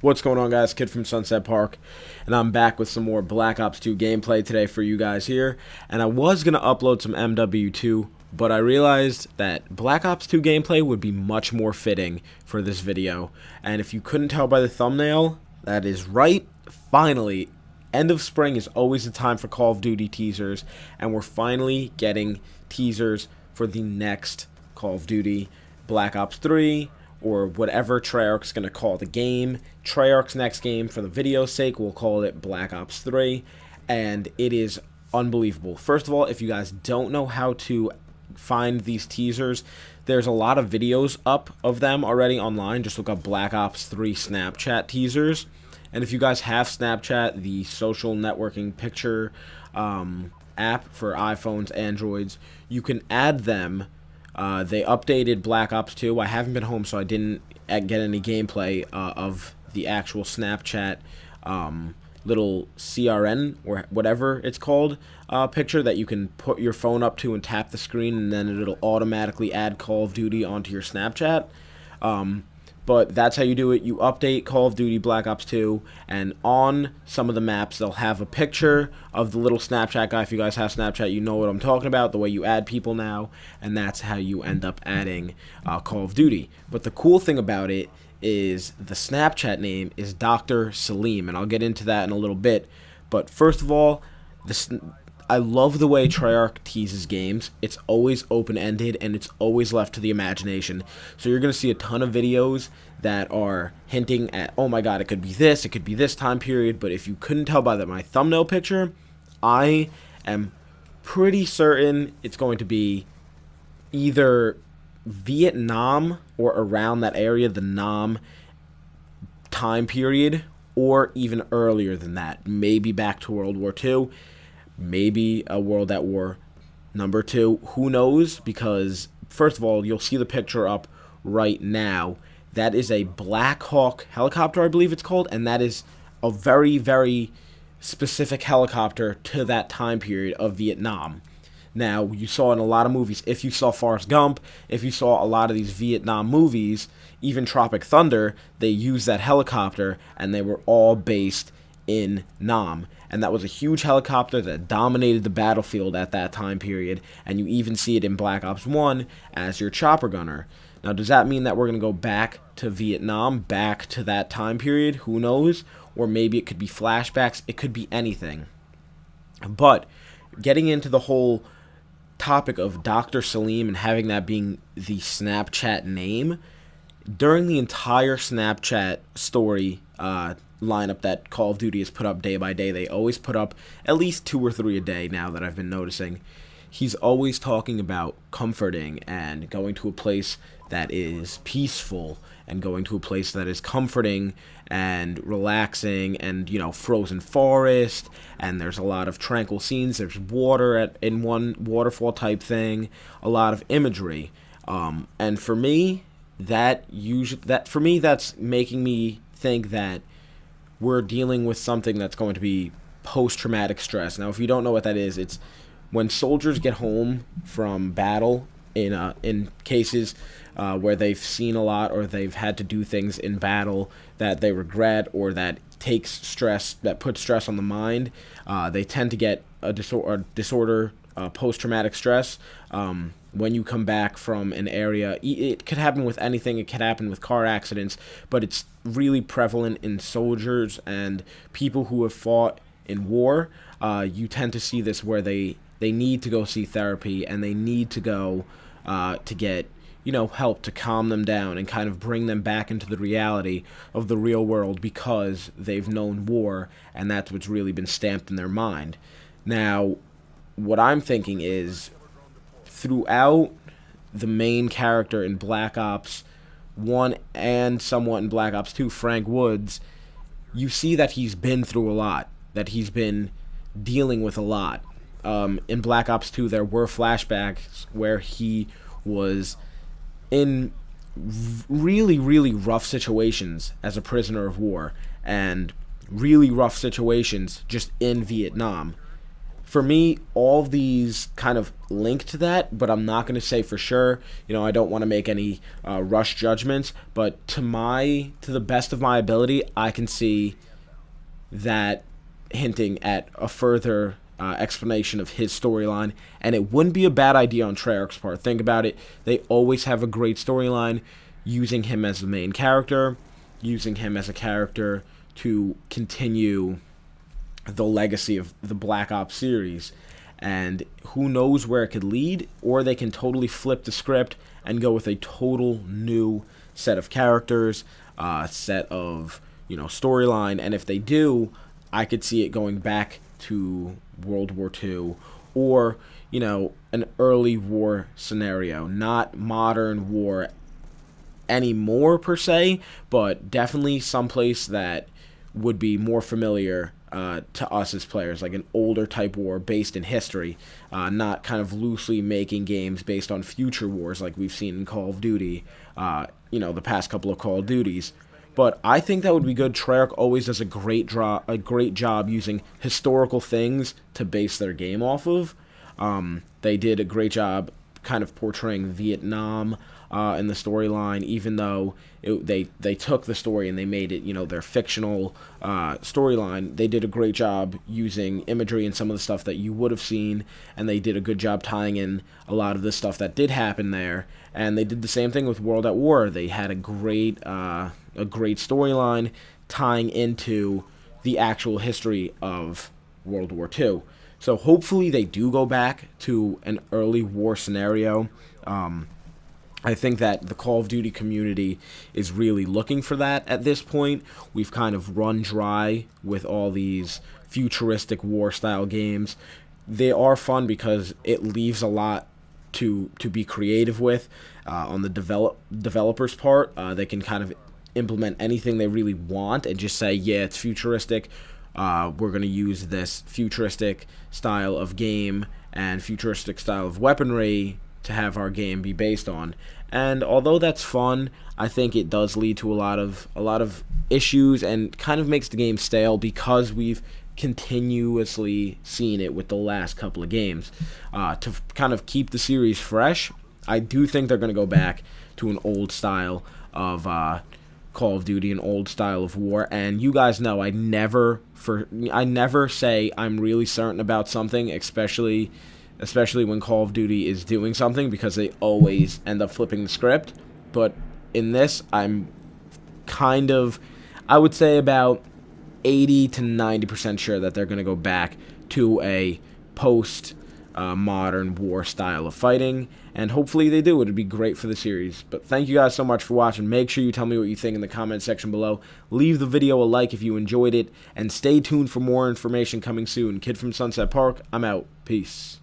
What's going on, guys? Kid from Sunset Park, and I'm back with some more Black Ops 2 gameplay today for you guys here. And I was going to upload some MW2, but I realized that Black Ops 2 gameplay would be much more fitting for this video. And if you couldn't tell by the thumbnail, that is right. Finally, end of spring is always the time for Call of Duty teasers, and we're finally getting teasers for the next Call of Duty, Black Ops 3, or whatever Treyarch's going to call the game. Treyarch's next game, for the video's sake, we'll call it Black Ops 3, and it is unbelievable. First of all, if you guys don't know how to find these teasers, there's a lot of videos up of them already online. Just look up Black Ops 3 Snapchat teasers, and if you guys have Snapchat, the social networking picture app for iPhones, Androids, you can add them. They updated Black Ops 2. I haven't been home, so I didn't get any gameplay of the actual Snapchat little CRN, or whatever it's called, picture that you can put your phone up to and tap the screen, and then it'll automatically add Call of Duty onto your Snapchat. But that's how you do it. You update Call of Duty Black Ops 2, and on some of the maps, they'll have a picture of the little Snapchat guy. If you guys have Snapchat, you know what I'm talking about, the way you add people now, and that's how you end up adding Call of Duty. But the cool thing about it is the Snapchat name is Dr. Salim, and I'll get into that in a little bit. But first of all, I love the way Treyarch teases games. It's always open-ended, and it's always left to the imagination. So you're going to see a ton of videos that are hinting at, oh my god, it could be this time period. But if you couldn't tell by my thumbnail picture, I am pretty certain it's going to be either Vietnam or around that area, the Nam time period, or even earlier than that. Maybe back to World War II. Maybe a World at War #2. Who knows? Because, first of all, you'll see the picture up right now. That is a Black Hawk helicopter, I believe it's called, and that is a very, very specific helicopter to that time period of Vietnam. Now, you saw in a lot of movies, if you saw Forrest Gump, if you saw a lot of these Vietnam movies, even Tropic Thunder, they used that helicopter, and they were all based in Nam. And that was a huge helicopter that dominated the battlefield at that time period, and you even see it in Black Ops 1 as your chopper gunner. Now, does that mean that we're going to go back to Vietnam, back to that time period? Who knows? Or maybe it could be flashbacks. It could be anything. But getting into the whole topic of Dr. Salim and having that being the Snapchat name, during the entire Snapchat story lineup that Call of Duty has put up day by day, they always put up at least 2 or 3 a day now that I've been noticing. He's always talking about comforting and going to a place that is peaceful and going to a place that is comforting and relaxing, and, you know, frozen forest, and there's a lot of tranquil scenes. There's water in one waterfall type thing, a lot of imagery, and for me, that's making me think that we're dealing with something that's going to be post-traumatic stress. Now, if you don't know what that is, it's when soldiers get home from battle in cases where they've seen a lot, or they've had to do things in battle that they regret, or that puts stress on the mind. They tend to get a disorder, post-traumatic stress. When you come back from an area, it could happen with anything. It could happen with car accidents, but it's really prevalent in soldiers and people who have fought in war. You tend to see this where they need to go see therapy, and they need to go to get, you know, help to calm them down and kind of bring them back into the reality of the real world, because they've known war, and that's what's really been stamped in their mind. Now, what I'm thinking is, throughout the main character in Black Ops 1 and somewhat in Black Ops 2, Frank Woods, you see that he's been through a lot, that he's been dealing with a lot. In Black Ops 2, there were flashbacks where he was in really, really rough situations as a prisoner of war, and really rough situations just in Vietnam. for me, all of these kind of link to that, but I'm not going to say for sure. I don't want to make any rush judgments, but to the best of my ability, I can see that hinting at a further explanation of his storyline, and it wouldn't be a bad idea on Treyarch's part. Think about it. They always have a great storyline, using him as the main character, using him as a character to continue the legacy of the Black Ops series. And who knows where it could lead, or they can totally flip the script and go with a total new set of characters, set of storyline. And if they do, I could see it going back to World War II, or an early war scenario, not modern war anymore per se, but definitely someplace that would be more familiar to us as players, like an older type war based in history, not kind of loosely making games based on future wars like we've seen in Call of Duty, the past couple of Call of Duties. But I think that would be good. Treyarch always does a great job using historical things to base their game off of. They did a great job kind of portraying Vietnam in the storyline, even though they took the story and they made it, their fictional storyline. They did a great job using imagery and some of the stuff that you would have seen, and they did a good job tying in a lot of the stuff that did happen there. And they did the same thing with World at War. They had a great storyline tying into the actual history of World War II. So hopefully they do go back to an early war scenario. I think that the Call of Duty community is really looking for that at this point. We've kind of run dry with all these futuristic war-style games. They are fun because it leaves a lot to be creative with on the developers' part. They can kind of implement anything they really want and just say, yeah, it's futuristic. We're going to use this futuristic style of game and futuristic style of weaponry to have our game be based on. And although that's fun, I think it does lead to a lot of issues and kind of makes the game stale, because we've continuously seen it with the last couple of games. To kind of keep the series fresh, I do think they're going to go back to an old style of Call of Duty, an old style of war. And you guys know I never say I'm really certain about something, especially when Call of Duty is doing something, because they always end up flipping the script. But in this, I'm kind of, I would say about 80 to 90% sure that they're going to go back to a post-modern war style of fighting, and hopefully they do. It would be great for the series. But thank you guys so much for watching. Make sure you tell me what you think in the comment section below. Leave the video a like if you enjoyed it, and stay tuned for more information coming soon. Kid from Sunset Park, I'm out. Peace.